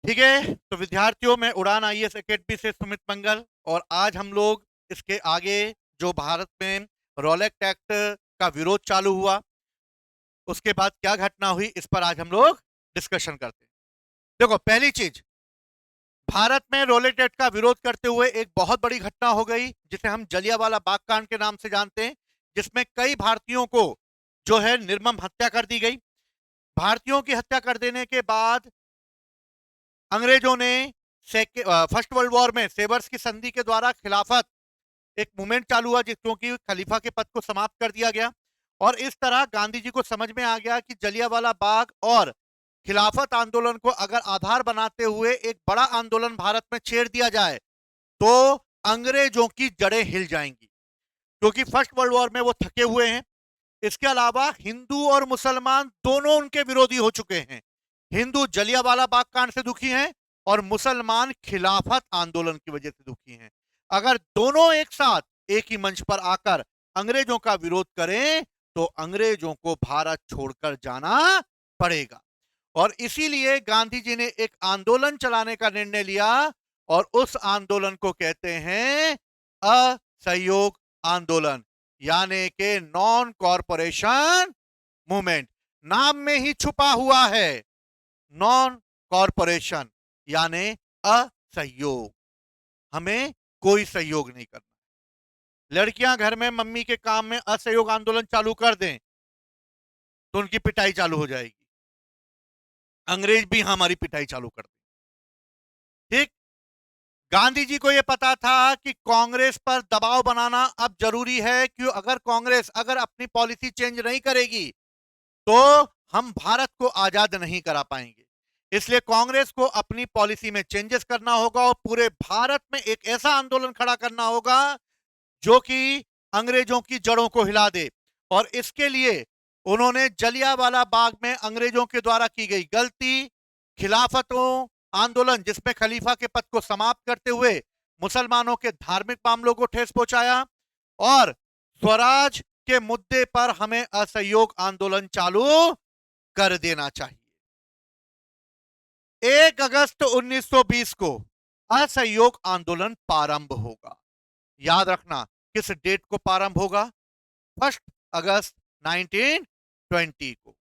ठीक है, तो विद्यार्थियों में उड़ान आईएएस एकेडमी से सुमित मंगल। और आज हम लोग इसके आगे जो भारत में रॉलेट एक्ट का विरोध चालू हुआ, उसके बाद क्या घटना हुई, इस पर आज हम लोग डिस्कशन करते हैं। देखो, पहली चीज, भारत में रॉलेट एक्ट का विरोध करते हुए एक बहुत बड़ी घटना हो गई जिसे हम जलियांवाला बाग कांड के नाम से जानते हैं, जिसमें कई भारतीयों को जो है निर्मम हत्या कर दी गई। भारतीयों की हत्या कर देने के बाद अंग्रेजों ने फर्स्ट वर्ल्ड वॉर में सेवर्स की संधि के द्वारा खिलाफत एक मूवमेंट चालू हुआ, जिसको कि खलीफा के पद को समाप्त कर दिया गया। और इस तरह गांधी जी को समझ में आ गया कि जलियांवाला बाग और खिलाफत आंदोलन को अगर आधार बनाते हुए एक बड़ा आंदोलन भारत में छेड़ दिया जाए तो अंग्रेजों की जड़ें हिल जाएंगी, क्योंकि फर्स्ट वर्ल्ड वॉर में वो थके हुए हैं। इसके अलावा हिंदू और मुसलमान दोनों उनके विरोधी हो चुके हैं। हिंदू जलियांवाला बाग कांड से दुखी हैं और मुसलमान खिलाफत आंदोलन की वजह से दुखी हैं। अगर दोनों एक साथ एक ही मंच पर आकर अंग्रेजों का विरोध करें तो अंग्रेजों को भारत छोड़कर जाना पड़ेगा। और इसीलिए गांधी जी ने एक आंदोलन चलाने का निर्णय लिया और उस आंदोलन को कहते हैं असहयोग आंदोलन, यानी कि नॉन कॉरपोरेशन मूवमेंट। नाम में ही छुपा हुआ है नॉन कॉरपोरेशन, यानी असहयोग। हमें कोई सहयोग नहीं करना। लड़कियां घर में मम्मी के काम में असहयोग आंदोलन चालू कर दें तो उनकी पिटाई चालू हो जाएगी। अंग्रेज भी हमारी पिटाई चालू कर दें। ठीक। गांधी जी को यह पता था कि कांग्रेस पर दबाव बनाना अब जरूरी है, क्यों? अगर कांग्रेस अगर अपनी पॉलिसी चेंज नहीं करेगी तो हम भारत को आजाद नहीं करा पाएंगे। इसलिए कांग्रेस को अपनी पॉलिसी में चेंजेस करना होगा और पूरे भारत में एक ऐसा आंदोलन खड़ा करना होगा जो कि अंग्रेजों की जड़ों को हिला दे। और इसके लिए उन्होंने जलियांवाला बाग में अंग्रेजों के द्वारा की गई गलती, खिलाफतों आंदोलन जिसमें खलीफा के पद को समाप्त करते हुए मुसलमानों के धार्मिक मामलों को ठेस पहुंचाया, और स्वराज के मुद्दे पर हमें असहयोग आंदोलन चालू कर देना चाहिए। 1 अगस्त 1920 को असहयोग आंदोलन प्रारंभ होगा। याद रखना, किस डेट को प्रारंभ होगा? 1 अगस्त 1920 को।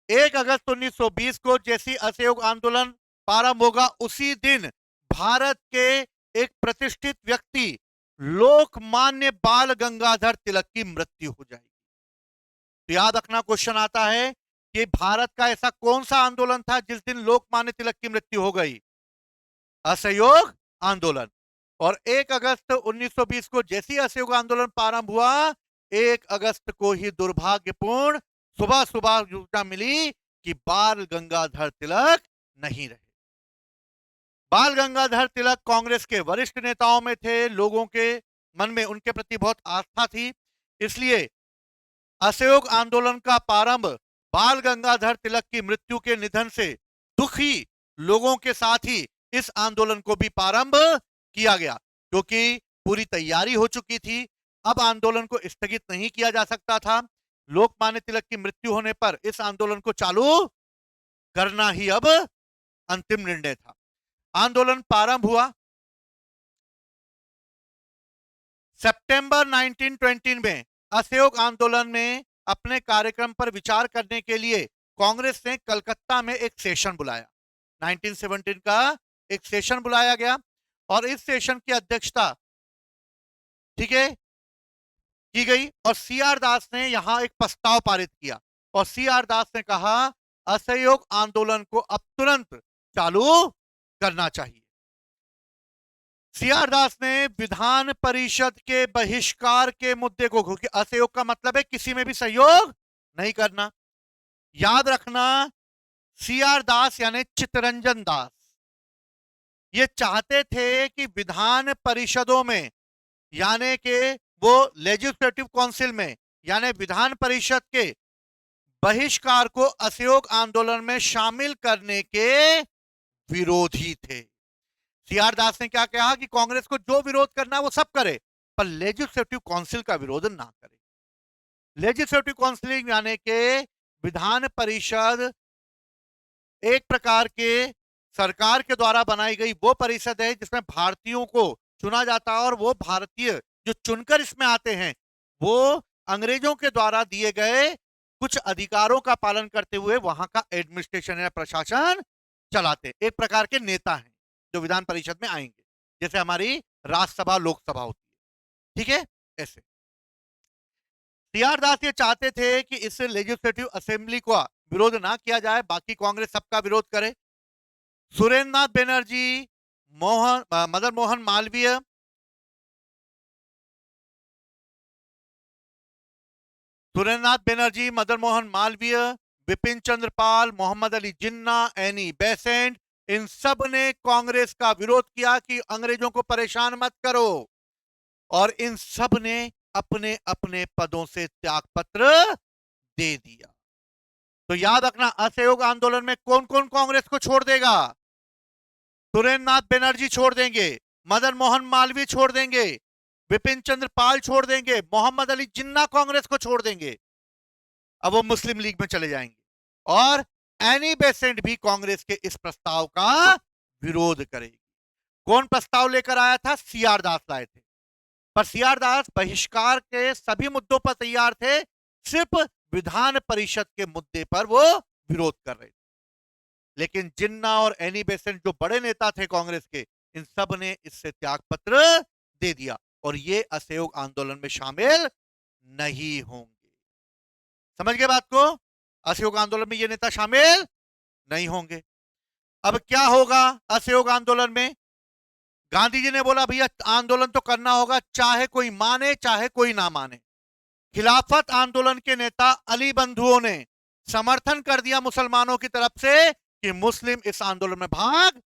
1 अगस्त 1920 को जैसी असहयोग आंदोलन प्रारंभ होगा, उसी दिन भारत के एक प्रतिष्ठित व्यक्ति लोकमान्य बाल गंगाधर तिलक की मृत्यु हो जाएगी। तो याद रखना, क्वेश्चन आता है कि भारत का ऐसा कौन सा आंदोलन था जिस दिन लोकमान्य तिलक की मृत्यु हो गई? असहयोग आंदोलन। और 1 अगस्त 1920 को जैसी असहयोग आंदोलन प्रारंभ हुआ, 1 अगस्त को ही दुर्भाग्यपूर्ण सुबह सुबह सूचना मिली कि बाल गंगाधर तिलक नहीं रहे। बाल गंगाधर तिलक कांग्रेस के वरिष्ठ नेताओं में थे, लोगों के मन में उनके प्रति बहुत आस्था थी। इसलिए असहयोग आंदोलन का प्रारंभ बाल गंगाधर तिलक की मृत्यु के निधन से दुखी लोगों के साथ ही इस आंदोलन को भी प्रारंभ किया गया, क्योंकि पूरी तैयारी हो चुकी थी। अब आंदोलन को स्थगित नहीं किया जा सकता था। लोकमान्य तिलक की मृत्यु होने पर इस आंदोलन को चालू करना ही अब अंतिम निर्णय था। आंदोलन प्रारंभ हुआ। सितंबर 1920 में असहयोग आंदोलन में अपने कार्यक्रम पर विचार करने के लिए कांग्रेस ने कलकत्ता में एक सेशन बुलाया। 1917 का एक सेशन बुलाया गया और इस सेशन की अध्यक्षता, ठीक है, की गई। और सी आर दास ने यहां एक प्रस्ताव पारित किया और सी आर दास ने कहा असहयोग आंदोलन को अब तुरंत चालू करना चाहिए। सी आर दास ने विधान परिषद के बहिष्कार के मुद्दे को, क्योंकि असहयोग का मतलब है किसी में भी सहयोग नहीं करना। याद रखना, सी आर दास यानी चित्तरंजन दास ये चाहते थे कि विधान परिषदों में, यानी कि वो लेजिस्लेटिव काउंसिल में, यानी विधान परिषद के बहिष्कार को असहयोग आंदोलन में शामिल करने के विरोधी थे। सी आर दास ने क्या कहा कि कांग्रेस को जो विरोध करना है वो सब करे, पर लेजिस्लेटिव काउंसिल का विरोध ना करे। लेजिस्लेटिव काउंसिल यानी कि विधान परिषद एक प्रकार के सरकार के द्वारा बनाई गई वो परिषद है जिसमें भारतीयों को चुना जाता है, और वो भारतीय जो चुनकर इसमें आते हैं वो अंग्रेजों के द्वारा दिए गए कुछ अधिकारों का पालन करते हुए वहां का एडमिनिस्ट्रेशन या प्रशासन चलाते हैं। एक प्रकार के नेता हैं जो विधान परिषद में आएंगे, जैसे हमारी राज्यसभा लोकसभा होती है, ठीक है। ऐसे सीआर दास ये चाहते थे कि इस लेजिस्लेटिव असेंबली का विरोध ना किया जाए, बाकी कांग्रेस सबका विरोध करे। सुरेंद्र नाथ बनर्जी, मदन मोहन मालवीय, सुरेंद्रनाथ बनर्जी, मदन मोहन मालवीय, विपिन चंद्र पाल, मोहम्मद अली जिन्ना, एनी बेसेंट, इन सब ने कांग्रेस का विरोध किया कि अंग्रेजों को परेशान मत करो, और इन सब ने अपने अपने पदों से त्यागपत्र दे दिया। तो याद रखना, असहयोग आंदोलन में कौन कौन कांग्रेस को छोड़ देगा? सुरेंद्रनाथ बनर्जी छोड़ देंगे, मदन मोहन मालवीय छोड़ देंगे, विपिन चंद्र पाल छोड़ देंगे, मोहम्मद अली जिन्ना कांग्रेस को छोड़ देंगे, अब वो मुस्लिम लीग में चले जाएंगे, और एनी बेसेंट भी कांग्रेस के इस प्रस्ताव का विरोध करेगी। कौन प्रस्ताव लेकर आया था? सीआर दास लाए थे, पर सीआर दास बहिष्कार के सभी मुद्दों पर तैयार थे, सिर्फ विधान परिषद के मुद्दे पर वो विरोध कर रहे थे। लेकिन जिन्ना और एनी बेसेंट जो बड़े नेता थे कांग्रेस के, इन सब ने इससे त्यागपत्र दे दिया, और ये असहयोग आंदोलन में शामिल नहीं होंगे। समझ गए बात को? असहयोग आंदोलन में ये नेता शामिल नहीं होंगे। अब क्या होगा असहयोग आंदोलन में? गांधी जी ने बोला भैया आंदोलन तो करना होगा, चाहे कोई माने चाहे कोई ना माने। खिलाफत आंदोलन के नेता अली बंधुओं ने समर्थन कर दिया मुसलमानों की तरफ से कि मुस्लिम इस आंदोलन में भाग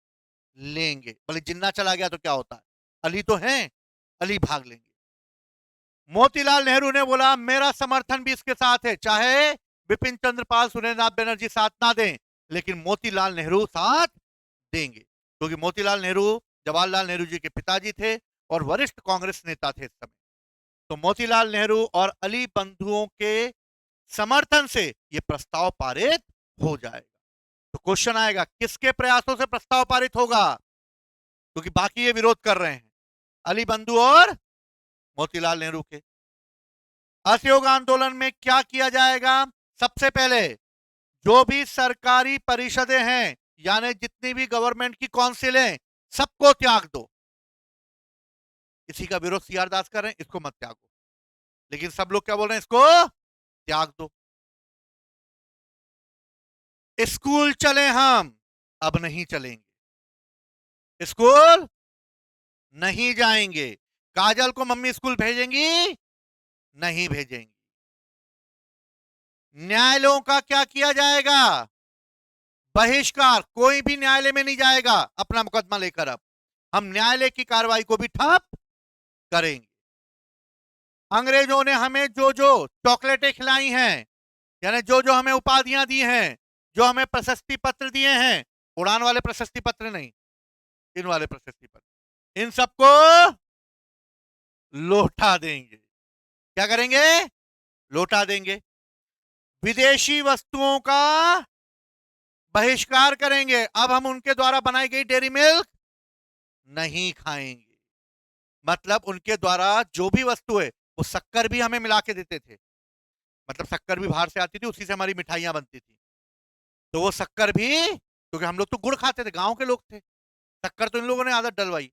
लेंगे। बोले जिन्ना चला गया तो क्या होता है, अली तो हैं, अली भाग लेंगे। मोतीलाल नेहरू ने बोला मेरा समर्थन भी इसके साथ है, चाहे विपिन चंद्र पाल, सुरेंद्रनाथ बनर्जी साथ ना दें, लेकिन मोतीलाल नेहरू साथ देंगे, क्योंकि मोतीलाल नेहरू जवाहरलाल नेहरू जी के पिताजी थे और वरिष्ठ कांग्रेस नेता थे इस समय। तो मोतीलाल नेहरू और अली बंधुओं के समर्थन से यह प्रस्ताव पारित हो जाएगा। तो क्वेश्चन आएगा किसके प्रयासों से प्रस्ताव पारित होगा? क्योंकि बाकी ये विरोध कर रहे हैं, अली बंधु और मोतीलाल नेहरू के। असहयोग आंदोलन में क्या किया जाएगा? सबसे पहले जो भी सरकारी परिषदें हैं, यानी जितनी भी गवर्नमेंट की काउंसिल है, सबको त्याग दो। इसी का विरोध सीआर दास कर रहे हैं, इसको मत त्यागो, लेकिन सब लोग क्या बोल रहे हैं? इसको त्याग दो। स्कूल चले हम, अब नहीं चलेंगे, स्कूल नहीं जाएंगे। काजल को मम्मी स्कूल भेजेंगी? नहीं भेजेंगी। न्यायालयों का क्या किया जाएगा? बहिष्कार, कोई भी न्यायालय में नहीं जाएगा अपना मुकदमा लेकर। अब हम न्यायालय की कार्रवाई को भी ठप करेंगे। अंग्रेजों ने हमें जो जो चॉकलेटें खिलाई हैं, यानी जो जो हमें उपाधियां दी हैं, जो हमें प्रशस्ति पत्र दिए हैं, उड़ान वाले प्रशस्ति पत्र नहीं, इन वाले प्रशस्ति पत्र, इन सबको लौटा देंगे। क्या करेंगे? लौटा देंगे। विदेशी वस्तुओं का बहिष्कार करेंगे। अब हम उनके द्वारा बनाई गई डेयरी मिल्क नहीं खाएंगे। मतलब उनके द्वारा जो भी वस्तु है, वो शक्कर भी हमें मिला के देते थे, मतलब शक्कर भी बाहर से आती थी, उसी से हमारी मिठाइयां बनती थी, तो वो शक्कर भी, क्योंकि हम लोग तो गुड़ खाते थे, गांव के लोग थे, शक्कर तो इन लोगों ने आदत डलवाई।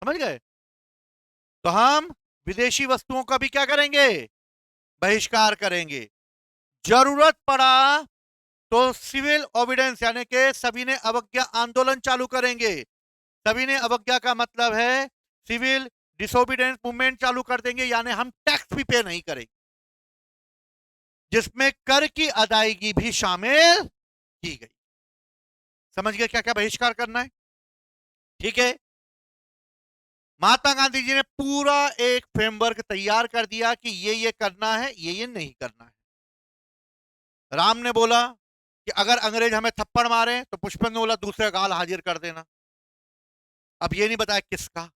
समझ गए? तो हम विदेशी वस्तुओं का भी क्या करेंगे? बहिष्कार करेंगे। जरूरत पड़ा तो सिविल ओबिडेंस, यानी कि सविनय अवज्ञा आंदोलन चालू करेंगे। सविनय अवज्ञा का मतलब है सिविल डिसोबिडेंस मूवमेंट चालू कर देंगे, यानी हम टैक्स भी पे नहीं करेंगे, जिसमें कर की अदायगी भी शामिल की गई। समझ गए क्या क्या बहिष्कार करना है? ठीक है। महात्मा गांधी जी ने पूरा एक फ्रेमवर्क तैयार कर दिया कि ये करना है, ये नहीं करना है। राम ने बोला कि अगर अंग्रेज हमें थप्पड़ मारे तो पुष्पन ने बोला दूसरे गाल हाजिर कर देना। अब ये नहीं बताया किसका।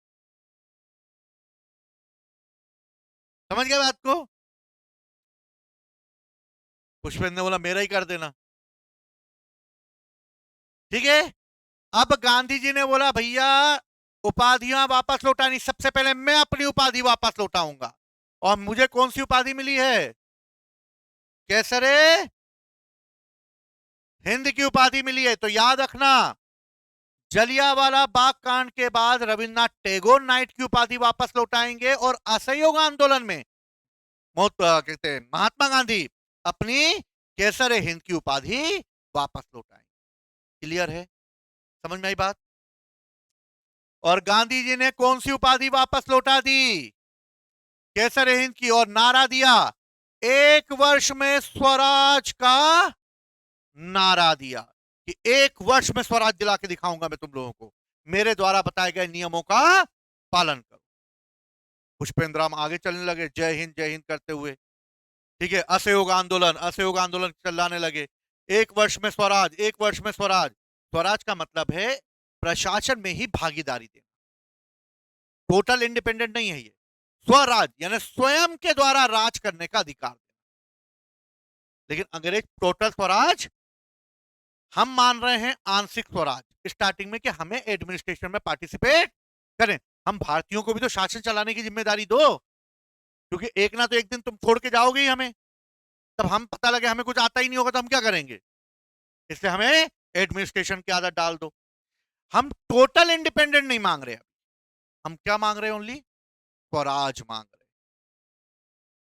समझ गए बात को? पुष्पेंद्र ने बोला मेरा ही कर देना। ठीक है। अब गांधी जी ने बोला भैया उपाधियां वापस लौटानी, सबसे पहले मैं अपनी उपाधि वापस लौटाऊंगा। और मुझे कौन सी उपाधि मिली है? केसरे हिंद की उपाधि मिली है। तो याद रखना, जलियांवाला बाग कांड के बाद रविन्द्रनाथ टैगोर नाइट की उपाधि वापस लौटाएंगे और असहयोग आंदोलन में कहते हैं महात्मा गांधी अपनी केसर हिंद की उपाधि वापस लौटाएंगे। क्लियर है? समझ में आई बात? और गांधी जी ने कौन सी उपाधि वापस लौटा दी? केसर हिंद की। और नारा दिया, एक वर्ष में स्वराज का नारा दिया कि एक वर्ष में स्वराज दिला के दिखाऊंगा मैं तुम लोगों को, मेरे द्वारा बताए गए नियमों का पालन करो। पुष्पेंद्र राम आगे चलने लगे जय हिंद करते हुए। ठीक है, असहयोग आंदोलन चलाने लगे। एक वर्ष में स्वराज, एक वर्ष में स्वराज। स्वराज का मतलब है प्रशासन में ही भागीदारी देना, टोटल इंडिपेंडेंट नहीं है ये। स्वराज यानी स्वयं के द्वारा राज करने का अधिकार देना। लेकिन अंग्रेज टोटल स्वराज, हम मान रहे हैं आंशिक स्वराज स्टार्टिंग में कि हमें एडमिनिस्ट्रेशन में पार्टिसिपेट करें। हम भारतीयों को भी तो शासन चलाने की जिम्मेदारी दो, क्योंकि एक ना तो एक दिन तुम छोड़ के जाओगे ही हमें। तब हम पता लगे हमें कुछ आता ही नहीं होगा तो हम क्या करेंगे? इसलिए हमें एडमिनिस्ट्रेशन की आदत डाल दो। हम टोटल इंडिपेंडेंट नहीं मांग रहे, हम क्या मांग रहे हैं? ओनली स्वराज मांग रहे,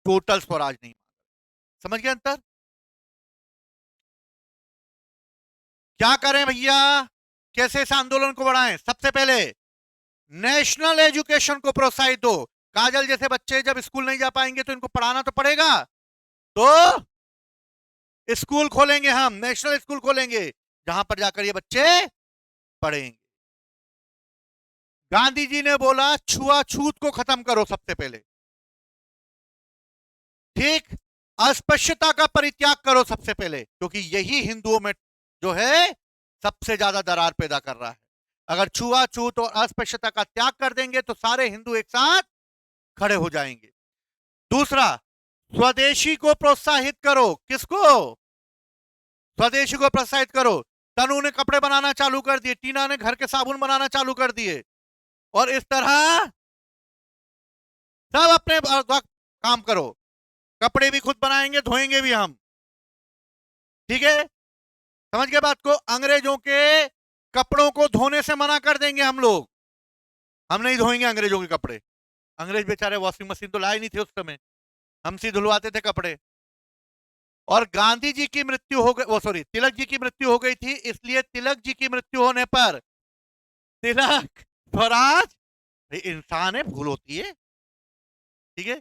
टोटल स्वराज नहीं मांग रहे। समझ गए अंतर? क्या करें भैया? कैसे इस आंदोलन को बढ़ाएं? सबसे पहले नेशनल एजुकेशन को प्रोत्साहित दो। काजल जैसे बच्चे जब स्कूल नहीं जा पाएंगे तो इनको पढ़ाना तो पड़ेगा, तो स्कूल खोलेंगे, हम नेशनल स्कूल खोलेंगे जहां पर जाकर ये बच्चे पढ़ेंगे। गांधी जी ने बोला छुआछूत को खत्म करो सबसे पहले, ठीक। अस्पृश्यता का परित्याग करो सबसे पहले, क्योंकि यही हिंदुओं में जो है सबसे ज्यादा दरार पैदा कर रहा है। अगर छुआछूत और अस्पृश्यता का त्याग कर देंगे तो सारे हिंदू एक साथ खड़े हो जाएंगे। दूसरा, स्वदेशी को प्रोत्साहित करो। किसको? स्वदेशी को प्रोत्साहित करो। तनु ने कपड़े बनाना चालू कर दिए, टीना ने घर के साबुन बनाना चालू कर दिए, और इस तरह सब अपने वक्त काम करो। कपड़े भी खुद बनाएंगे, धोएंगे भी हम, ठीक है? समझ गए बात को? अंग्रेजों के कपड़ों को धोने से मना कर देंगे हम लोग, हम नहीं धोएंगे अंग्रेजों के कपड़े। अंग्रेज बेचारे वॉशिंग मशीन तो लाए नहीं थे उस समय, हमसे धुलवाते थे कपड़े। और गांधी जी की मृत्यु हो गई, वो सॉरी तिलक जी की मृत्यु हो गई थी, इसलिए तिलक जी की मृत्यु होने पर तिलक स्वराज, इंसान है, भूल होती है, ठीक है?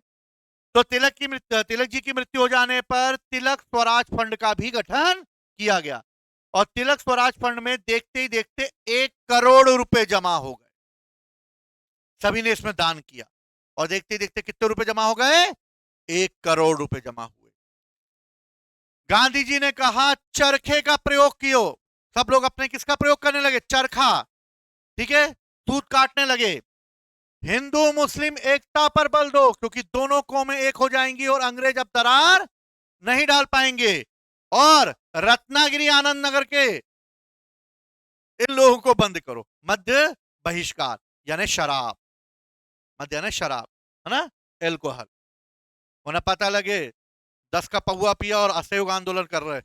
तो तिलक जी की मृत्यु हो जाने पर तिलक स्वराज फंड का भी गठन किया गया, और तिलक स्वराज फंड में देखते ही देखते 1 करोड़ रुपए जमा हो गए। सभी ने इसमें दान किया, और देखते ही देखते कितने रुपए जमा हो गए? 1 करोड़ रुपए जमा हुए। गांधी जी ने कहा चरखे का प्रयोग कियो। सब लोग अपने किसका प्रयोग करने लगे? चरखा, ठीक है? सूत काटने लगे। हिंदू मुस्लिम एकता पर बल दो, क्योंकि दोनों कौमें एक हो जाएंगी और अंग्रेज अब दरार नहीं डाल पाएंगे। और रत्नागिरी आनंद नगर के इन लोगों को बंद करो। मद्य बहिष्कार यानी शराब, मद्य यानी शराब, है ना, एल्कोहल। उन्हें पता लगे 10 का पौवा पिया और असहयोग आंदोलन कर रहे,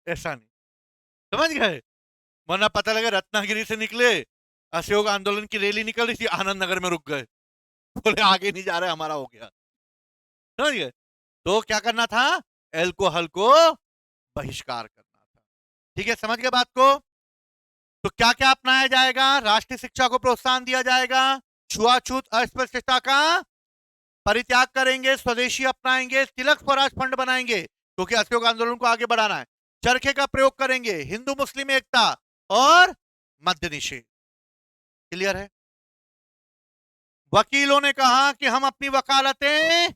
ऐसा नहीं। समझ गए? वरना पता लगे रत्नागिरी से निकले, असहयोग आंदोलन की रैली निकल रही थी, आनंद नगर में रुक गए, बोले आगे नहीं जा रहे, हमारा हो गया। समझ गए? तो क्या करना था? एल्कोहल को बहिष्कार करना था। ठीक है, समझ गए बात को? तो क्या क्या अपनाया जाएगा? राष्ट्रीय शिक्षा को प्रोत्साहन दिया जाएगा, छुआछूत अस्पृश्यता का परित्याग करेंगे, स्वदेशी अपनाएंगे, तिलक स्वराज फंड बनाएंगे क्योंकि असहयोग आंदोलन को आगे बढ़ाना है, चरखे का प्रयोग करेंगे, हिंदू मुस्लिम एकता और मद्य निषेध। क्लियर है? वकीलों ने कहा कि हम अपनी वकालतें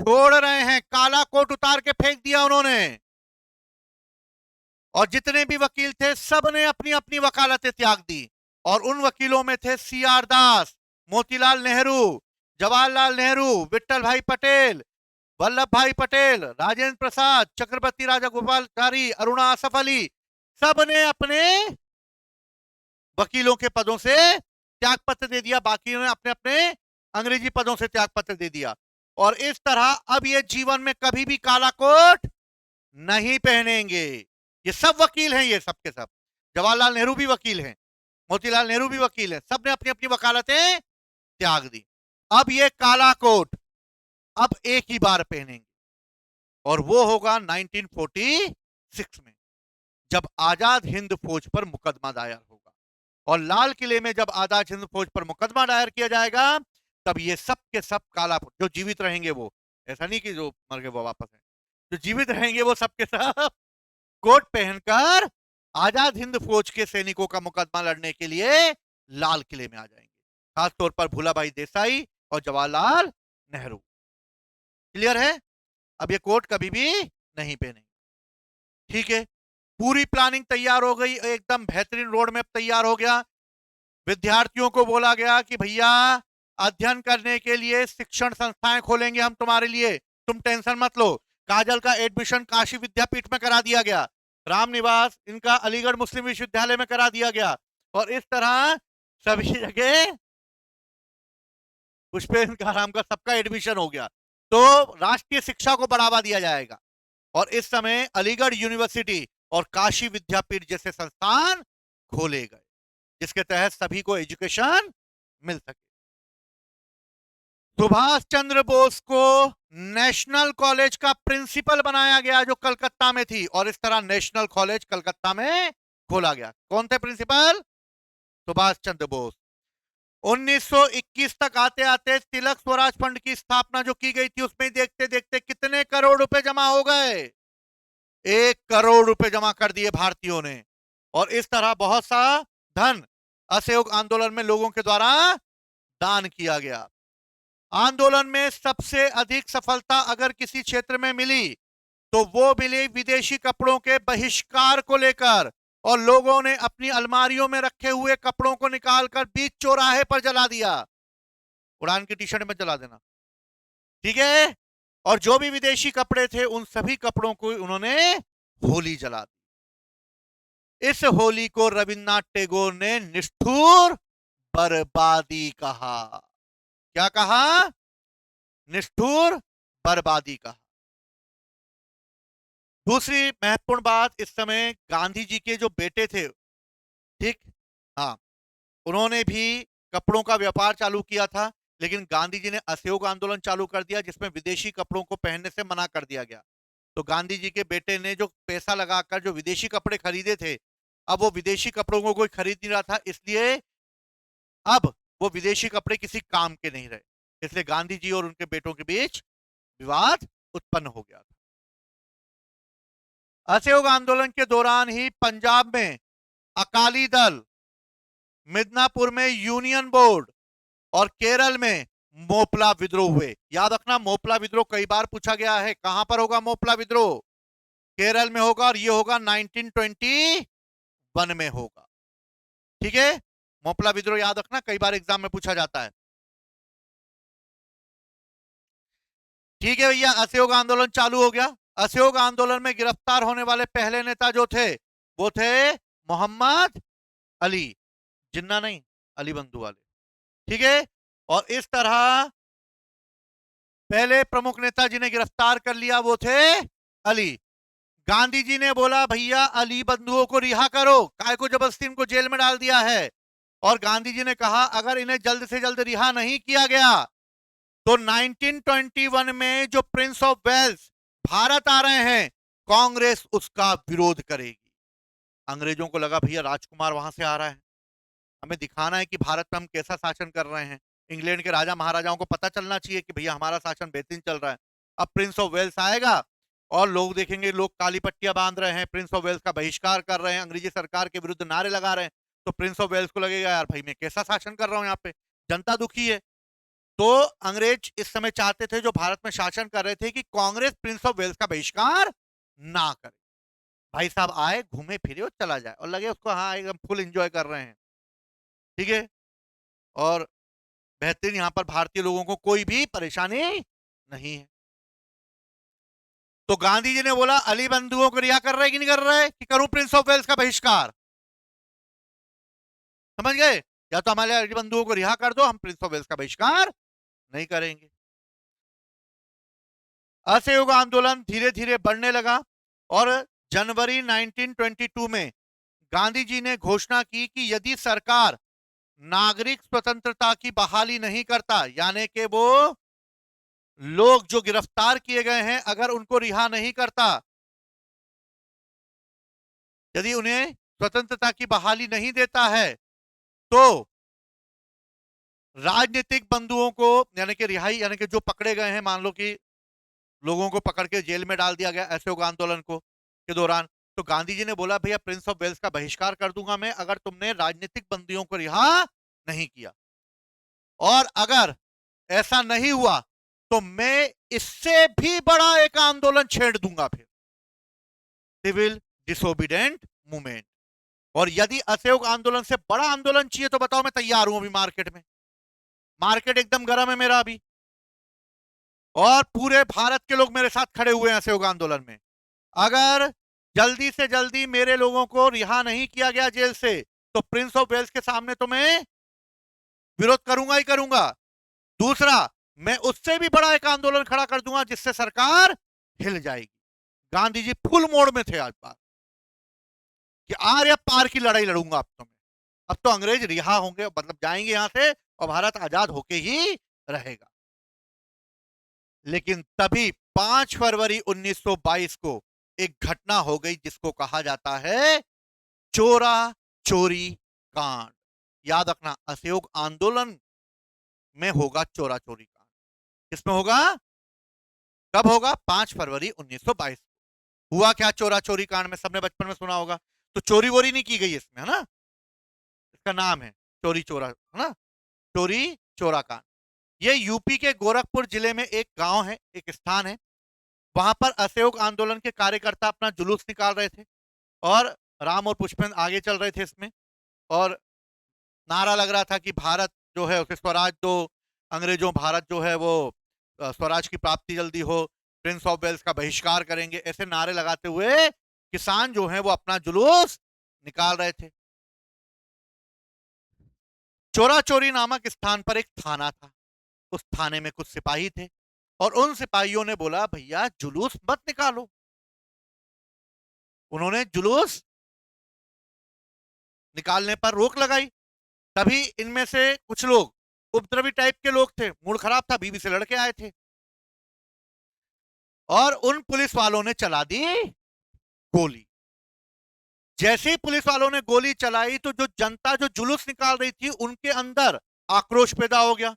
छोड़ रहे हैं, काला कोट उतार के फेंक दिया उन्होंने, और जितने भी वकील थे सब ने अपनी अपनी वकालतें त्याग दी। और उन वकीलों में थे CR दास, मोतीलाल नेहरू, जवाहरलाल नेहरू, विट्ठल भाई पटेल, वल्लभ भाई पटेल, राजेंद्र प्रसाद, चक्रवर्ती राजा गोपालचारी, अरुणा असफ अली, सब ने अपने वकीलों के पदों से त्याग पत्र दे दिया, बाकी ने अपने अपने अंग्रेजी पदों से त्याग पत्र दे दिया। और इस तरह अब ये जीवन में कभी भी काला कोट नहीं पहनेंगे। ये सब वकील हैं, ये सब के सब। जवाहरलाल नेहरू भी वकील हैं, मोतीलाल नेहरू भी वकील हैं, सबने अपनी अपनी वकालतें त्याग दी। अब ये काला कोट अब एक ही बार पहनेंगे, और वो होगा 1946 में, जब आजाद हिंद फौज पर मुकदमा दायर होगा। और लाल किले में जब आजाद हिंद फौज पर मुकदमा दायर किया जाएगा, तब ये सब के सब काला, जो जीवित रहेंगे वो, ऐसा नहीं कि जो मर गए वो वापस है, जो जीवित रहेंगे वो सब के सब कोट पहनकर आजाद हिंद फौज के सैनिकों का मुकदमा लड़ने के लिए लाल किले में आ जाएंगे। खासतौर पर भूलाभाई देसाई और जवाहरलाल नेहरू। क्लियर है? अब ये कोट कभी भी नहीं पहनेंगे। ठीक है, पूरी प्लानिंग तैयार हो गई, एकदम बेहतरीन रोड मैप तैयार हो गया। विद्यार्थियों को बोला गया कि भैया अध्ययन करने के लिए शिक्षण संस्थाएं खोलेंगे हम तुम्हारे लिए, तुम टेंशन मत लो। काजल का एडमिशन काशी विद्यापीठ में करा दिया गया, रामनिवास इनका अलीगढ़ मुस्लिम विश्वविद्यालय में करा दिया गया, और इस तरह सभी जगह पुष्पेंद्र राम का सबका एडमिशन हो गया। तो राष्ट्रीय शिक्षा को बढ़ावा दिया जाएगा, और इस समय अलीगढ़ यूनिवर्सिटी और काशी विद्यापीठ जैसे संस्थान खोले गए, जिसके तहत सभी को एजुकेशन मिल सके। सुभाष चंद्र बोस को नेशनल कॉलेज का प्रिंसिपल बनाया गया, जो कलकत्ता में थी, और इस तरह नेशनल कॉलेज कलकत्ता में खोला गया। कौन थे प्रिंसिपल? सुभाष चंद्र बोस। 1921 तक आते आते तिलक स्वराज फंड की स्थापना जो की गई थी, उसमें देखते देखते कितने करोड़ रुपए जमा हो गए? 1 करोड़ रुपए जमा कर दिए भारतीयों ने। और इस तरह बहुत सा धन असहयोग आंदोलन में लोगों के द्वारा दान किया गया। आंदोलन में सबसे अधिक सफलता अगर किसी क्षेत्र में मिली, तो वो मिली विदेशी कपड़ों के बहिष्कार को लेकर, और लोगों ने अपनी अलमारियों में रखे हुए कपड़ों को निकालकर बीच चौराहे पर जला दिया। उड़ान की टी शर्ट में जला देना, ठीक है। और जो भी विदेशी कपड़े थे, उन सभी कपड़ों को उन्होंने होली जला दी। इस होली को रविन्द्रनाथ टैगोर ने निष्ठुर बर्बादी कहा। क्या कहा? निष्ठुर बर्बादी कहा। दूसरी महत्वपूर्ण बात, इस समय गांधी जी के जो बेटे थे, ठीक, हाँ, उन्होंने भी कपड़ों का व्यापार चालू किया था, लेकिन गांधी जी ने असहयोग आंदोलन चालू कर दिया, जिसमें विदेशी कपड़ों को पहनने से मना कर दिया गया। तो गांधी जी के बेटे ने जो पैसा लगाकर जो विदेशी कपड़े खरीदे थे, अब वो विदेशी कपड़ों को कोई खरीद नहीं रहा था, इसलिए अब वो विदेशी कपड़े किसी काम के नहीं रहे। इसलिए गांधी जी और उनके बेटों के बीच विवाद उत्पन्न हो गया था। असहयोग आंदोलन के दौरान ही पंजाब में अकाली दल, मिदनापुर में यूनियन बोर्ड, और केरल में मोपला विद्रोह हुए। याद रखना, मोपला विद्रोह कई बार पूछा गया है। कहां पर होगा मोपला विद्रोह? केरल में होगा, और ये होगा 1921 में होगा। ठीक है, मोपला विद्रोह याद रखना, कई बार एग्जाम में पूछा जाता है। ठीक है भैया, असहयोग आंदोलन चालू हो गया। असहयोग आंदोलन में गिरफ्तार होने वाले पहले नेता जो थे, वो थे मोहम्मद अली जिन्ना, नहीं, अली बंधु वाले। ठीक है, और इस तरह पहले प्रमुख नेता जिन्हें गिरफ्तार कर लिया वो थे अली। गांधी जी ने बोला भैया अली बंधुओं को रिहा करो, काय को जबरदस्ती इनको जेल में डाल दिया है। और गांधी जी ने कहा अगर इन्हें जल्द से जल्द रिहा नहीं किया गया, तो 1921 में जो प्रिंस ऑफ वेल्स भारत आ रहे हैं, कांग्रेस उसका विरोध करेगी। अंग्रेजों को लगा भैया राजकुमार वहां से आ रहा है, हमें दिखाना है कि भारत में हम कैसा शासन कर रहे हैं। इंग्लैंड के राजा महाराजाओं को पता चलना चाहिए कि भैया हमारा शासन बेहतरीन चल रहा है। अब प्रिंस ऑफ वेल्स आएगा और लोग देखेंगे लोग काली पट्टियां बांध रहे हैं, प्रिंस ऑफ वेल्स का बहिष्कार कर रहे हैं, अंग्रेजी सरकार के विरुद्ध नारे लगा रहे हैं, तो प्रिंस ऑफ वेल्स को लगेगा यार भाई मैं कैसा शासन कर रहा हूं, यहाँ पे जनता दुखी है। तो अंग्रेज इस समय चाहते थे, जो भारत में शासन कर रहे थे, कि कांग्रेस प्रिंस ऑफ वेल्स का बहिष्कार ना करे। भाई साहब आए, घूमे फिरे और चला जाए, और लगे उसको हाँ एकदम फुल एंजॉय कर रहे हैं। ठीक है, और बेहतरीन, यहां पर भारतीय लोगों को कोई भी परेशानी नहीं है। तो गांधी जी ने बोला अली बंधुओं को रिहा कर रहे कि नहीं कर रहे, कि करूं प्रिंस ऑफ वेल्स का बहिष्कार? समझ गए? या तो हमारे बंधुओं को रिहा कर दो, हम प्रिंस ऑफ वेल्स का बहिष्कार नहीं करेंगे। असहयोग आंदोलन धीरे धीरे बढ़ने लगा और जनवरी 1922 में गांधी जी ने घोषणा की कि यदि सरकार नागरिक स्वतंत्रता की बहाली नहीं करता, यानी कि वो लोग जो गिरफ्तार किए गए हैं अगर उनको रिहा नहीं करता, यदि उन्हें स्वतंत्रता की बहाली नहीं देता है, तो राजनीतिक बंधुओं को, यानी कि रिहाई, यानी कि जो पकड़े गए हैं, मान लो कि लोगों को पकड़ के जेल में डाल दिया गया असहयोग आंदोलन को के दौरान, तो गांधी जी ने बोला भैया प्रिंस ऑफ वेल्स का बहिष्कार कर दूंगा मैं अगर तुमने राजनीतिक बंदियों को रिहा नहीं किया, और अगर ऐसा नहीं हुआ तो मैं इससे भी बड़ा एक आंदोलन छेड़ दूंगा, फिर सिविल डिसोबीडेंट मूवमेंट। और यदि असहयोग आंदोलन से बड़ा आंदोलन चाहिए तो बताओ, मैं तैयार हूं अभी। मार्केट एकदम गर्म है मेरा अभी, और पूरे भारत के लोग मेरे साथ खड़े हुए हैं असहयोग आंदोलन में। अगर जल्दी से जल्दी मेरे लोगों को रिहा नहीं किया गया जेल से, तो प्रिंस ऑफ वेल्स के सामने तो मैं विरोध करूंगा ही करूंगा। दूसरा, मैं उससे भी बड़ा एक आंदोलन खड़ा कर दूंगा जिससे सरकार हिल जाएगी। गांधी जी फुल मोड में थे आज बात कि आर या पार की लड़ाई लड़ूंगा अब तो मैं। अब तो अंग्रेज रिहा होंगे, मतलब जाएंगे यहां से, और भारत आजाद होके ही रहेगा। लेकिन तभी 5 फरवरी 1922 को एक घटना हो गई जिसको कहा जाता है चोरा चोरी कांड। याद रखना, असहयोग आंदोलन में होगा चोरा चोरी कांड। किसमें होगा, कब होगा? 5 फरवरी 1922 को। हुआ क्या चोरा चोरी कांड में? सबने बचपन में सुना होगा। तो चोरी वोरी नहीं की गई इसमें, है ना? इसका नाम है चोरी चोरा, है ना? चोरी चोरा कांड। ये यूपी के गोरखपुर जिले में एक गांव है, एक स्थान है। वहां पर असहयोग आंदोलन के कार्यकर्ता अपना जुलूस निकाल रहे थे और राम और पुष्पेंद्र आगे चल रहे थे इसमें, और नारा लग रहा था कि भारत जो है उसे स्वराज दो, अंग्रेजों भारत जो है वो स्वराज की प्राप्ति जल्दी हो, प्रिंस ऑफ वेल्स का बहिष्कार करेंगे, ऐसे नारे लगाते हुए किसान जो है वो अपना जुलूस निकाल रहे थे। चोरा चोरी नामक स्थान पर एक थाना था। उस थाने में कुछ सिपाही थे और उन सिपाहियों ने बोला भैया जुलूस मत निकालो। उन्होंने जुलूस निकालने पर रोक लगाई। तभी इनमें से कुछ लोग उपद्रवी टाइप के लोग थे, मूड खराब था, बीवी से लड़के आए थे, और उन पुलिस वालों ने चला दी गोली। जैसे ही पुलिस वालों ने गोली चलाई तो जो जनता जो जुलूस निकाल रही थी उनके अंदर आक्रोश पैदा हो गया,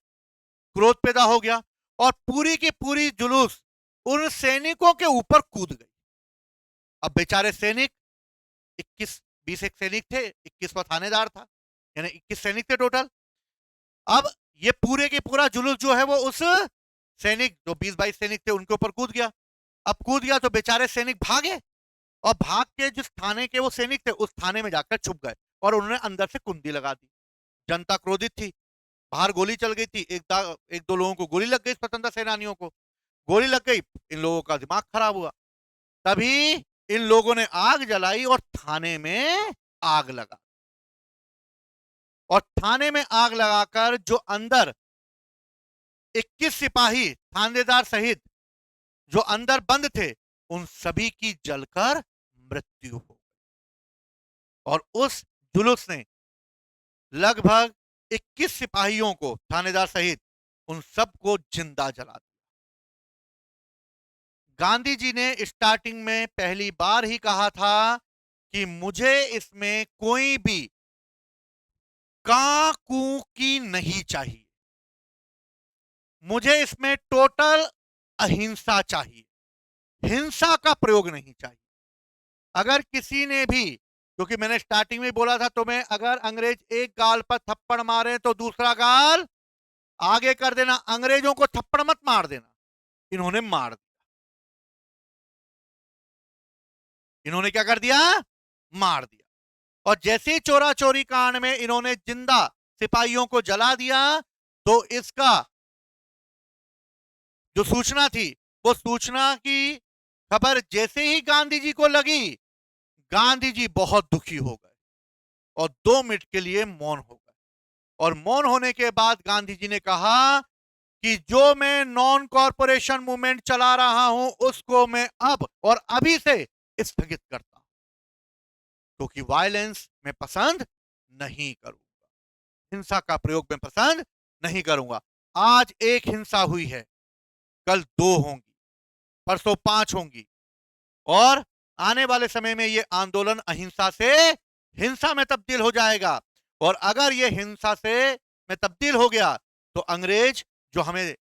क्रोध पैदा हो गया, और पूरी की पूरी जुलूस उन सैनिकों के ऊपर कूद गई। अब बेचारे सैनिक 21-20 एक सैनिक थे, 21वां थानेदार था, यानी 21 सैनिक थे टोटल। अब ये पूरे के पूरा जुलूस जो है वो उस सैनिक, जो 20-22 सैनिक थे, उनके ऊपर कूद गया। अब कूद गया तो बेचारे सैनिक भागे, और भाग के जिस थाने के वो सैनिक थे उस थाने में जाकर छुप गए, और उन्होंने अंदर से कुंडी लगा दी। जनता क्रोधित थी, बाहर गोली चल गई थी, एक दो लोगों को गोली लग गई, स्वतंत्रता सेनानियों को गोली लग गई, इन लोगों का दिमाग खराब हुआ। तभी इन लोगों ने आग जलाई और थाने में आग लगा, और थाने में आग लगाकर जो अंदर 21 सिपाही थानेदार सहित जो अंदर बंद थे उन सभी की जलकर मृत्यु हो, और उस जुलूस ने लगभग 21 सिपाहियों को थानेदार सहित उन सबको जिंदा जला दिया। गांधी जी ने स्टार्टिंग में पहली बार ही कहा था कि मुझे इसमें कोई भी काकू की नहीं चाहिए, मुझे इसमें टोटल अहिंसा चाहिए, हिंसा का प्रयोग नहीं चाहिए। अगर किसी ने भी, क्योंकि मैंने स्टार्टिंग में बोला था तुम्हें, अगर अंग्रेज एक गाल पर थप्पड़ मारे तो दूसरा गाल आगे कर देना, अंग्रेजों को थप्पड़ मत मार देना। इन्होंने मार दिया, इन्होंने क्या कर दिया, मार दिया। और जैसे ही चोरा चोरी कांड में इन्होंने जिंदा सिपाहियों को जला दिया, तो इसका जो सूचना थी, वो सूचना की खबर जैसे ही गांधी जी को लगी, गांधी जी बहुत दुखी हो गए। और 2 मिनट के लिए मौन हो गए। और मौन होने के बाद गांधी जी ने कहा कि जो मैं नॉन कॉरपोरेशन मूवमेंट चला रहा हूं उसको मैं अब और अभी से स्थगित करता हूं, क्योंकि वायलेंस मैं पसंद नहीं करूंगा, हिंसा का प्रयोग मैं पसंद नहीं करूंगा। आज एक हिंसा हुई है, कल 2 होंगी, परसों 5 होंगी, और आने वाले समय में ये आंदोलन अहिंसा से हिंसा में तब्दील हो जाएगा। और अगर ये हिंसा से में तब्दील हो गया तो अंग्रेज जो हमें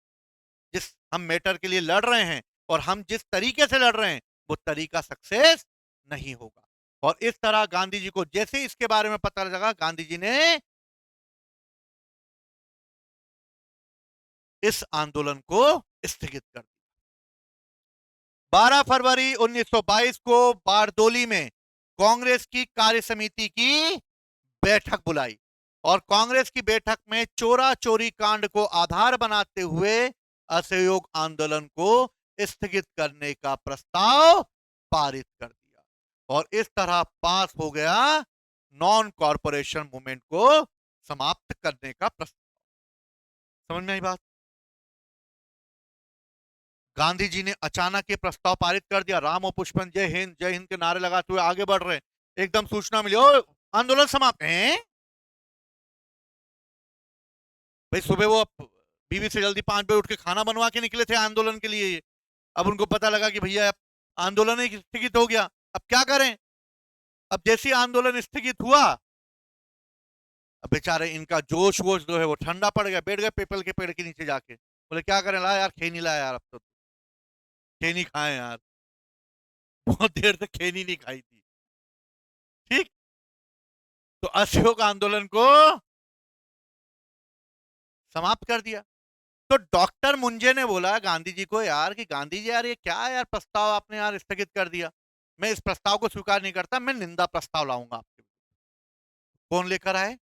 जिस हम मैटर के लिए लड़ रहे हैं और हम जिस तरीके से लड़ रहे हैं वो तरीका सक्सेस नहीं होगा। और इस तरह गांधी जी को जैसे इसके बारे में पता लगा, गांधी जी ने इस आंदोलन को स्थगित कर दिया। 12 फरवरी 1922 को बारदोली में कांग्रेस की कार्य समिति की बैठक बुलाई और कांग्रेस की बैठक में चोरा चोरी कांड को आधार बनाते हुए असहयोग आंदोलन को स्थगित करने का प्रस्ताव पारित कर दिया और इस तरह पास हो गया नॉन कॉरपोरेशन मूवमेंट को समाप्त करने का प्रस्ताव। समझ में आई बात? गांधी जी ने अचानक ये प्रस्ताव पारित कर दिया। राम और पुष्पन जय हिंद के नारे लगाते हुए आगे बढ़ रहे हैं। एकदम सूचना मिली, ओ आंदोलन समाप्त है। भाई सुबह वो बीवी से जल्दी 5 बजे उठ के खाना बनवा के निकले थे आंदोलन के लिए। अब उनको पता लगा कि भैया आंदोलन ही स्थगित हो गया, अब क्या करें। अब जैसे आंदोलन स्थगित हुआ, अब बेचारे इनका जोश वोश जो है वो ठंडा पड़ गया। बैठ गए पीपल के पेड़ के नीचे जाके, बोले क्या करें, ला यार खैनी ला यार, अब तो खैनी खाएं यार, बहुत देर तक खैनी नहीं खाई थी। ठीक, तो असहयोग आंदोलन को समाप्त कर दिया। तो डॉक्टर मुंजे ने बोला गांधी जी को, यार कि गांधी जी यार ये क्या है यार, प्रस्ताव आपने यार स्थगित कर दिया, मैं इस प्रस्ताव को स्वीकार नहीं करता, मैं निंदा प्रस्ताव लाऊंगा आपके। कौन लेकर आए?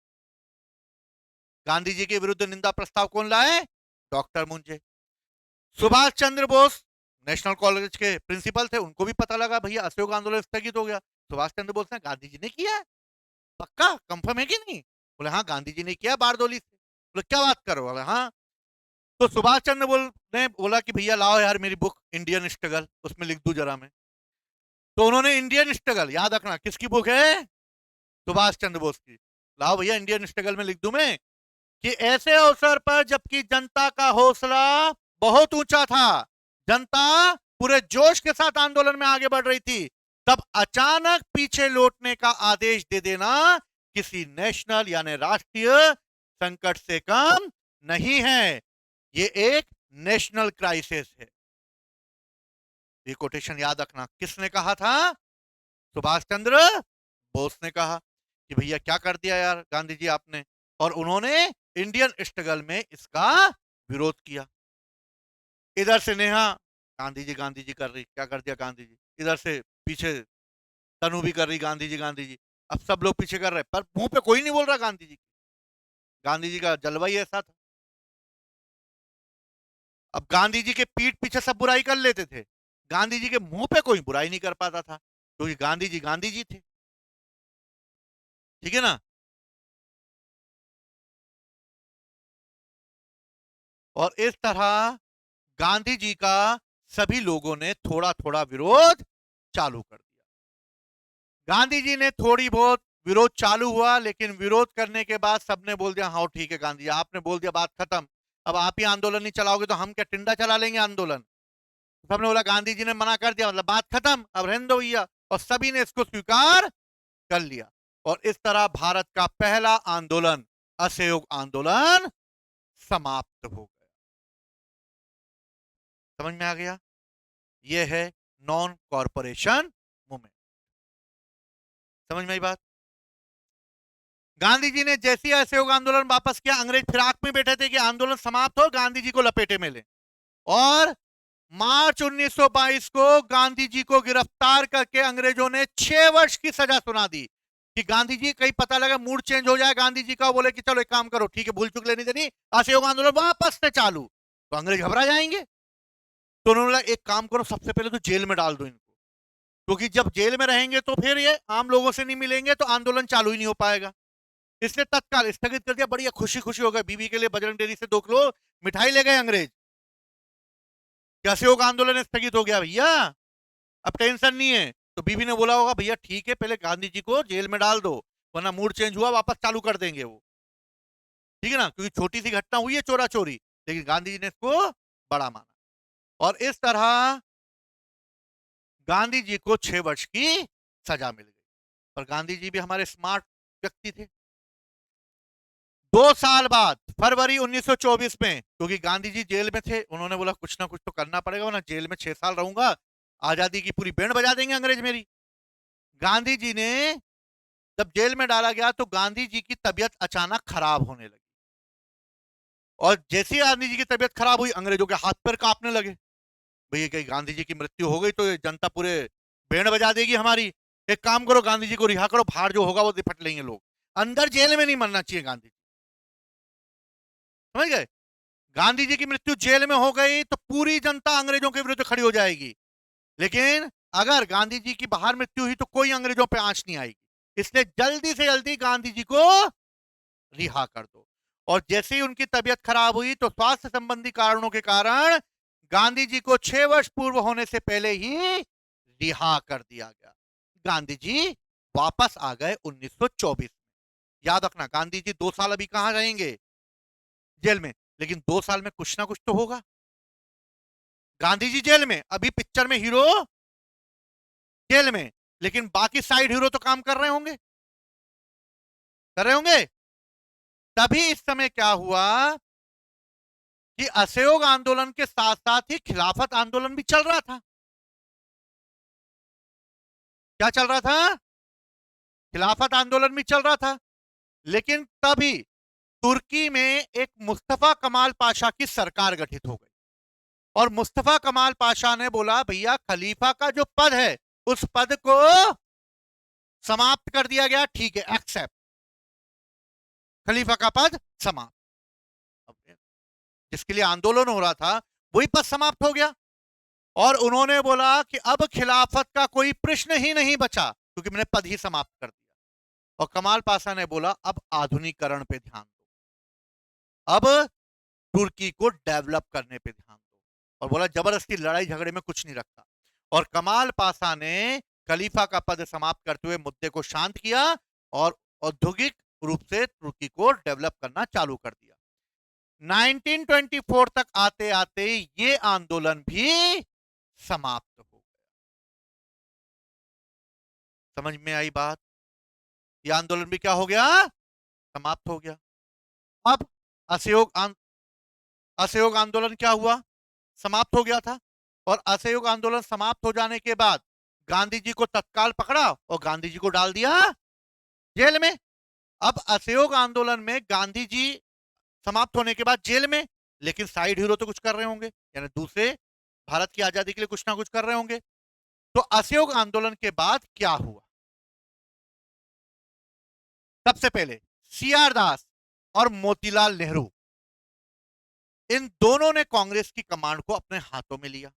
गांधी जी के विरुद्ध निंदा प्रस्ताव कौन लाए? Doctor Moonje. Subhash Chandra Bose national college के प्रिंसिपल थे, उनको भी पता लगा भैया असहयोग आंदोलन स्थगित हो गया। सुभाष चंद्र बोस ने, गांधी जी ने किया है, पक्का कंफर्म है कि नहीं? बोले हाँ गांधी जी ने किया बारदोली से। बोले क्या बात करो? बोले हाँ। तो सुभाष चंद्र ने बोला कि भैया लाओ यार मेरी बुक इंडियन स्ट्रगल, उसमें लिख दू जरा मैं। तो उन्होंने इंडियन स्ट्रगल, याद रखना किसकी बुक है? सुभाष चंद्र बोस की। लाओ भैया इंडियन स्ट्रगल में लिख दूं मैं कि ऐसे अवसर पर जबकि जनता का हौसला बहुत ऊंचा था, जनता पूरे जोश के साथ आंदोलन में आगे बढ़ रही थी, तब अचानक पीछे लौटने का आदेश दे देना किसी नेशनल यानी राष्ट्रीय संकट से कम नहीं है, ये एक नेशनल क्राइसिस है। ये कोटेशन याद रखना, किसने कहा था? सुभाष चंद्र बोस ने कहा कि भैया क्या कर दिया यार गांधी जी आपने, और उन्होंने इंडियन स्ट्रगल में इसका विरोध किया। इधर से नेहा गांधी जी कर रही, क्या कर दिया गांधी जी, इधर से पीछे तनु भी कर रही गांधी जी गांधी जी। अब सब लोग पीछे कर रहे, पर मुंह पे कोई नहीं बोल रहा गांधी जी। गांधी जी का जलवा ही ऐसा था। अब गांधी जी के पीठ पीछे सब बुराई कर लेते थे, गांधी जी के मुंह पे कोई बुराई नहीं कर पाता था, क्योंकि गांधी जी थे। ठीक है ना? और इस तरह गांधी जी का सभी लोगों ने थोड़ा थोड़ा विरोध चालू कर दिया। गांधी जी ने थोड़ी बहुत विरोध चालू हुआ, लेकिन विरोध करने के बाद सबने बोल दिया हाँ ठीक है गांधी जी आपने बोल दिया, बात खत्म, अब आप ही आंदोलन नहीं चलाओगे तो हम क्या टिंडा चला लेंगे आंदोलन? सबने बोला गांधी जी ने मना कर दिया मतलब बात खत्म, अब रहने दो भैया, और सभी ने इसको स्वीकार कर लिया। और इस तरह भारत का पहला आंदोलन असहयोग आंदोलन समाप्त हो गया। समझ में आ गया? यह है नॉन कॉरपोरेशन मूवमेंट। समझ में आई बात? गांधी जी ने जैसे ही असहयोग आंदोलन वापस किया, अंग्रेज फिराक में बैठे थे कि आंदोलन समाप्त हो, गांधी जी को लपेटे में ले, और मार्च 1922 को गांधी जी को गिरफ्तार करके अंग्रेजों ने 6 वर्ष की सजा सुना दी कि गांधी जी कहीं पता लगा मूड चेंज हो जाए गांधी जी का, बोले कि चलो एक काम करो ठीक है भूल चुक लेनी देनी, असहयोग आंदोलन वापस से चालू, तो अंग्रेज घबरा जाएंगे। तो उन्होंने बोला एक काम करो सबसे पहले तो जेल में डाल दो इनको, क्योंकि जब जेल में रहेंगे तो फिर ये आम लोगों से नहीं मिलेंगे तो आंदोलन चालू ही नहीं हो पाएगा। इसने तत्काल स्थगित कर दिया। बढ़िया खुशी खुशी हो गए, बीवी के लिए बजरंग डेयरी से 2 किलो मिठाई ले गए अंग्रेज। क्या सहयोग आंदोलन स्थगित हो गया भैया, अब टेंशन नहीं है। तो बीवी ने बोला होगा भैया ठीक है, पहले गांधी जी को जेल में डाल दो, वरना मूड चेंज हुआ वापस चालू कर देंगे वो, ठीक है ना, क्योंकि छोटी सी घटना हुई है चोरा चोरी, लेकिन गांधी जी ने इसको बड़ा माना। और इस तरह गांधी जी को 6 वर्ष की सजा मिल गई। पर गांधी जी भी हमारे स्मार्ट व्यक्ति थे। 2 साल बाद फरवरी 1924 में, क्योंकि गांधी जी जेल में थे, उन्होंने बोला कुछ ना कुछ तो करना पड़ेगा, वरना जेल में 6 साल रहूंगा, आजादी की पूरी बैंड बजा देंगे अंग्रेज मेरी। गांधी जी ने जब जेल में डाला गया तो गांधी जी की तबीयत अचानक खराब होने लगी। और जैसे ही गांधी जी की तबीयत खराब हुई, अंग्रेजों के हाथ पैर कांपने लगे। भैया कहीं गांधी जी की मृत्यु हो गई तो ये जनता पूरे बैंड बजा देगी हमारी, एक काम करो गांधी जी को रिहा करो, बाहर जो होगा वो निपट लेंगे लोग, अंदर जेल में नहीं मरना चाहिए गांधी जी। समझ गए? गांधी जी की मृत्यु जेल में हो गई तो पूरी जनता अंग्रेजों के विरुद्ध खड़ी हो जाएगी, लेकिन अगर गांधी जी की बाहर मृत्यु हुई तो कोई अंग्रेजों पे आंच नहीं आएगी। इसलिए जल्दी से जल्दी गांधी जी को रिहा कर दो। और जैसे ही उनकी तबीयत खराब हुई तो स्वास्थ्य संबंधी कारणों के कारण गांधी जी को 6 वर्ष पूर्व होने से पहले ही रिहा कर दिया गया। गांधी जी वापस आ गए 1924 में। याद रखना गांधी जी 2 साल अभी कहां रहेंगे, जेल में, लेकिन 2 साल में कुछ ना कुछ तो होगा। गांधी जी जेल में, अभी पिक्चर में हीरो जेल में, लेकिन बाकी साइड हीरो तो काम कर रहे होंगे, कर रहे होंगे। तभी इस समय क्या हुआ कि असहयोग आंदोलन के साथ साथ ही खिलाफत आंदोलन भी चल रहा था। क्या चल रहा था? खिलाफत आंदोलन भी चल रहा था। लेकिन तभी तुर्की में एक मुस्तफा कमाल पाशा की सरकार गठित हो गई, और मुस्तफा कमाल पाशा ने बोला भैया खलीफा का जो पद है उस पद को समाप्त कर दिया गया, ठीक है एक्सेप्ट, खलीफा का पद समाप्त। जिसके लिए आंदोलन हो रहा था वही पद समाप्त हो गया। और उन्होंने बोला कि अब खिलाफत का कोई प्रश्न ही नहीं बचा, क्योंकि मैंने पद ही समाप्त कर दिया। और कमाल पाशा ने बोला अब आधुनिकीकरण पे ध्यान दो, अब तुर्की को डेवलप करने पे ध्यान दो, और बोला जबरदस्ती लड़ाई झगड़े में कुछ नहीं रखता। और कमाल पाशा ने खलीफा का पद समाप्त करते हुए मुद्दे को शांत किया और औद्योगिक रूप से तुर्की को डेवलप करना चालू कर दिया। 1924 तक आते आते ये आंदोलन भी समाप्त हो गया। समझ में आई बात? ये आंदोलन भी क्या हो गया? समाप्त हो गया। अब असहयोग असहयोग आंदोलन क्या हुआ? समाप्त हो गया था। और असहयोग आंदोलन समाप्त हो जाने के बाद गांधी जी को तत्काल पकड़ा और गांधी जी को डाल दिया जेल में। अब असहयोग आंदोलन में गांधी जी समाप्त होने के बाद जेल में, लेकिन साइड हीरो तो कुछ कर रहे होंगे, यानी दूसरे भारत की आजादी के लिए कुछ ना कुछ कर रहे होंगे। तो असहयोग आंदोलन के बाद क्या हुआ? सबसे पहले सीआर दास और मोतीलाल नेहरू, इन दोनों ने कांग्रेस की कमांड को अपने हाथों में लिया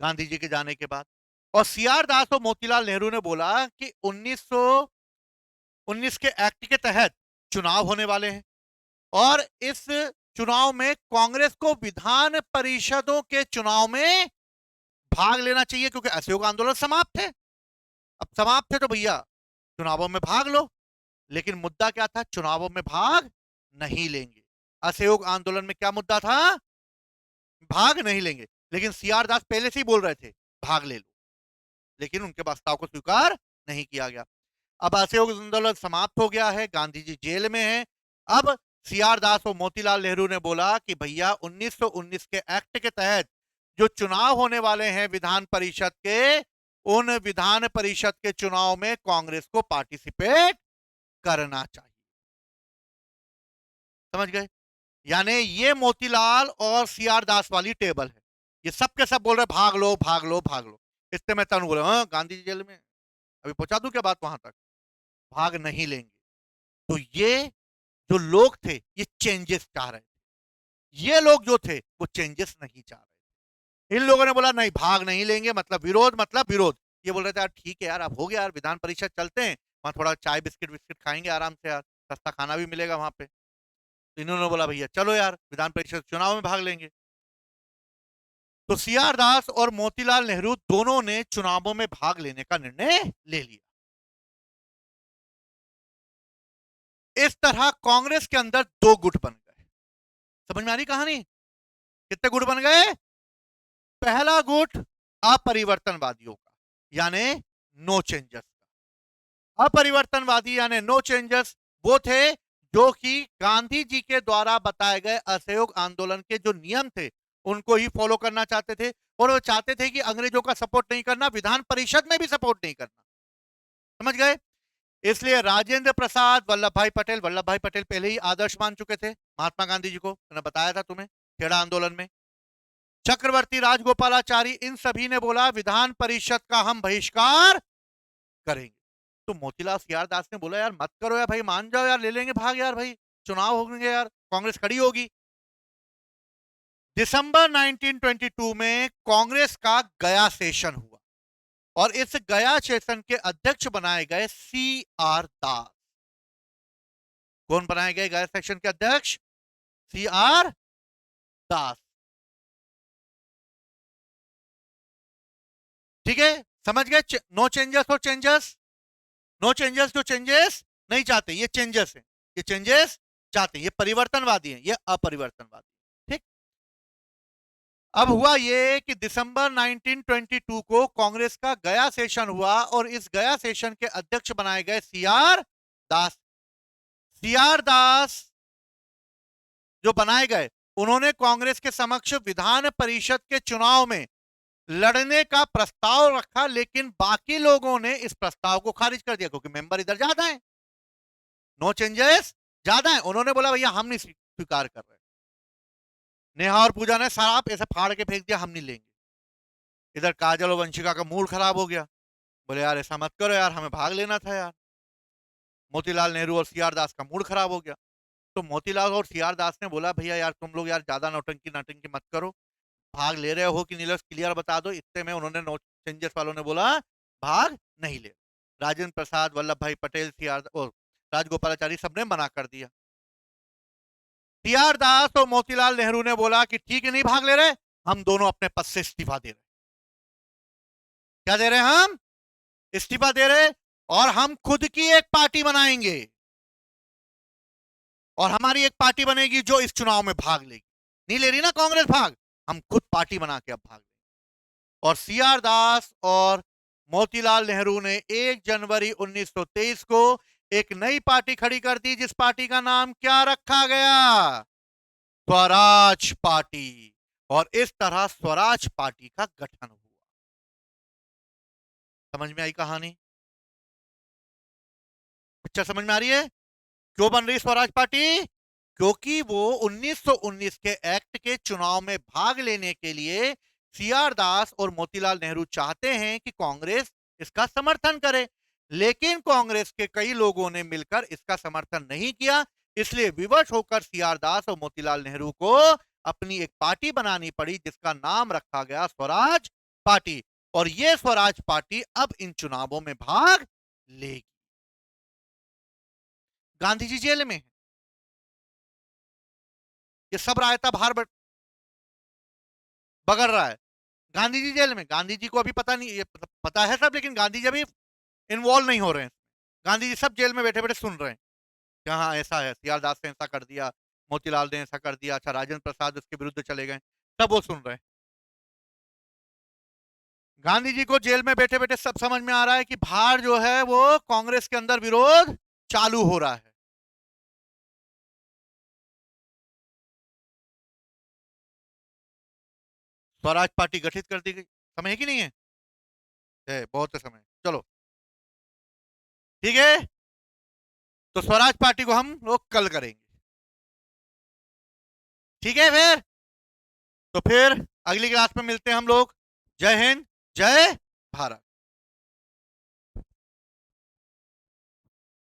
गांधी जी के जाने के बाद। और सीआर दास और मोतीलाल नेहरू ने बोला कि 1919 के एक्ट के तहत चुनाव होने वाले हैं, और इस चुनाव में कांग्रेस को विधान परिषदों के चुनाव में भाग लेना चाहिए, क्योंकि असहयोग आंदोलन समाप्त है। अब समाप्त है तो भैया चुनावों में भाग लो। लेकिन मुद्दा क्या था? चुनावों में भाग नहीं लेंगे। असहयोग आंदोलन में क्या मुद्दा था? भाग नहीं लेंगे। लेकिन सीआर दास पहले से ही बोल रहे थे भाग ले लो, लेकिन उनके प्रस्ताव को स्वीकार नहीं किया गया। अब असहयोग आंदोलन समाप्त हो गया है, गांधी जी जेल में हैं। अब सीआर दास और मोतीलाल नेहरू ने बोला कि भैया 1919 के एक्ट के तहत जो चुनाव होने वाले हैं विधान परिषद के, उन विधान परिषद के चुनाव में कांग्रेस को पार्टिसिपेट करना चाहिए। समझ गए? यानी ये मोतीलाल और सीआर दास वाली टेबल है। ये सब के सब बोल रहे भाग लो भाग लो भाग लो। इससे मैं तनु बोला हाँ गांधी जी जेल में, अभी पहुंचा दूं क्या बात वहां तक? भाग नहीं लेंगे। तो ये जो लोग थे ये चेंजेस चाह रहे थे, ये लोग जो थे वो चेंजेस नहीं चाह रहे थे। इन लोगों ने बोला नहीं भाग नहीं लेंगे, मतलब विरोध, मतलब विरोध। ये बोल रहे थे यार ठीक है यार, अब हो गया यार, विधान परिषद चलते हैं, वहां थोड़ा चाय बिस्किट बिस्किट खाएंगे आराम से यार, सस्ता खाना भी मिलेगा वहां पे। तो इन्होंने बोला भैया चलो यार विधान परिषद चुनाव में भाग लेंगे। तो सीआर दास और मोतीलाल नेहरू दोनों ने चुनावों में भाग लेने का निर्णय ले लिया। इस तरह कांग्रेस के अंदर दो गुट बन गए। समझ में आ रही कहानी? कितने गुट बन गए? पहला गुट अपरिवर्तनवादियों का, यानी नो चेंजर्स का। अपरिवर्तनवादी यानी नो चेंजर्स वो थे जो कि गांधी जी के द्वारा बताए गए असहयोग आंदोलन के जो नियम थे उनको ही फॉलो करना चाहते थे, और वो चाहते थे कि अंग्रेजों का सपोर्ट नहीं करना, विधान परिषद में भी सपोर्ट नहीं करना। समझ गए? इसलिए राजेंद्र प्रसाद, वल्लभ भाई पटेल पहले ही आदर्श मान चुके थे महात्मा गांधी जी को, मैंने बताया था तुम्हें खेड़ा आंदोलन में। चक्रवर्ती राजगोपालाचारी, इन सभी ने बोला विधान परिषद का हम बहिष्कार करेंगे। तो मोतीलाल सियारदास ने बोला यार मत करो यार भाई, मान जाओ यार, ले लेंगे भाग यार भाई, चुनाव होंगे यार, कांग्रेस खड़ी होगी। दिसंबर 1922 में कांग्रेस का गया सेशन हुआ और इस गया सेशन के अध्यक्ष बनाए गए सी आर दास। कौन बनाए गए गया सेशन के अध्यक्ष? सी आर दास। ठीक है, समझ गए? नो चेंजेस और चेंजेस, नो चेंजेस जो चेंजेस नहीं चाहते, ये चेंजेस है, ये चेंजेस चाहते हैं, ये परिवर्तनवादी है, ये अपरिवर्तनवादी। ठीक। अब हुआ ये कि दिसंबर 1922 को कांग्रेस का गया सेशन हुआ और इस गया सेशन के अध्यक्ष बनाए गए सीआर दास। सीआर दास जो बनाए गए, उन्होंने कांग्रेस के समक्ष विधान परिषद के चुनाव में लड़ने का प्रस्ताव रखा, लेकिन बाकी लोगों ने इस प्रस्ताव को खारिज कर दिया क्योंकि मेंबर इधर ज्यादा है, नो चेंजेस ज्यादा है। उन्होंने बोला भैया हम नहीं स्वीकार कर रहे। नेहा और पूजा ने शराब ऐसे फाड़ के फेंक दिया, हम नहीं लेंगे। इधर काजल और वंशिका का मूड खराब हो गया, बोले यार ऐसा मत करो यार, हमें भाग लेना था यार। मोतीलाल नेहरू और सीआर दास का मूड खराब हो गया। तो मोतीलाल और सीआर दास ने बोला भैया यार तुम लोग यार ज्यादा नौटंकी नाटंकी मत करो, भाग ले रहे हो कि नहीं, क्लियर बता दो। इतने में उन्होंने नो चेंजेस वालों ने बोला भाग नहीं ले। राजेंद्र प्रसाद, वल्लभ भाई पटेल, सीआर और राजगोपालाचारी सबने मना कर दिया। सीआर दास और मोतीलाल नेहरू ने बोला कि ठीक है नहीं भाग ले रहे, हम दोनों अपने पद से इस्तीफा दे रहे। क्या दे रहे हैं हम? इस्तीफा दे रहे, और हम खुद की एक पार्टी बनाएंगे और हमारी एक पार्टी बनेगी जो इस चुनाव में भाग लेगी। नहीं ले रही ना कांग्रेस भाग, हम खुद पार्टी बना के अब भाग लेंगे। और सीआर दास और मोतीलाल नेहरू ने 1 जनवरी 1923 को एक नई पार्टी खड़ी कर दी, जिस पार्टी का नाम क्या रखा गया? स्वराज पार्टी। और इस तरह स्वराज पार्टी का गठन हुआ। समझ में आई कहानी? अच्छा समझ में आ रही है क्यों बन रही स्वराज पार्टी? क्योंकि वो 1919 के एक्ट के चुनाव में भाग लेने के लिए सीआर दास और मोतीलाल नेहरू चाहते हैं कि कांग्रेस इसका समर्थन करे, लेकिन कांग्रेस के कई लोगों ने मिलकर इसका समर्थन नहीं किया। इसलिए विवश होकर सीआर दास और मोतीलाल नेहरू को अपनी एक पार्टी बनानी पड़ी जिसका नाम रखा गया स्वराज पार्टी। और यह स्वराज पार्टी अब इन चुनावों में भाग लेगी। गांधी जी जेल में, ये सब रायता बाहर बगड़ रहा है, गांधी जी जेल में। गांधी जी को अभी पता नहीं, ये पता है सब, लेकिन गांधी जी अभी इन्वॉल्व नहीं हो रहे हैं। गांधी जी सब जेल में बैठे बैठे सुन रहे हैं कि हाँ ऐसा है, सीआर दास ने ऐसा कर दिया, मोतीलाल ने ऐसा कर दिया, अच्छा राजेंद्र प्रसाद उसके विरुद्ध चले गए, सब वो सुन रहे हैं। गांधी जी को जेल में बैठे बैठे सब समझ में आ रहा है कि बाहर जो है वो कांग्रेस के अंदर विरोध चालू हो रहा है। स्वराज पार्टी गठित कर दी गई। समय है कि नहीं है बहुत समय। चलो ठीक है, तो स्वराज पार्टी को हम लोग कल करेंगे। ठीक है तो फिर अगली क्लास में मिलते हैं हम लोग। जय हिंद, जय भारत।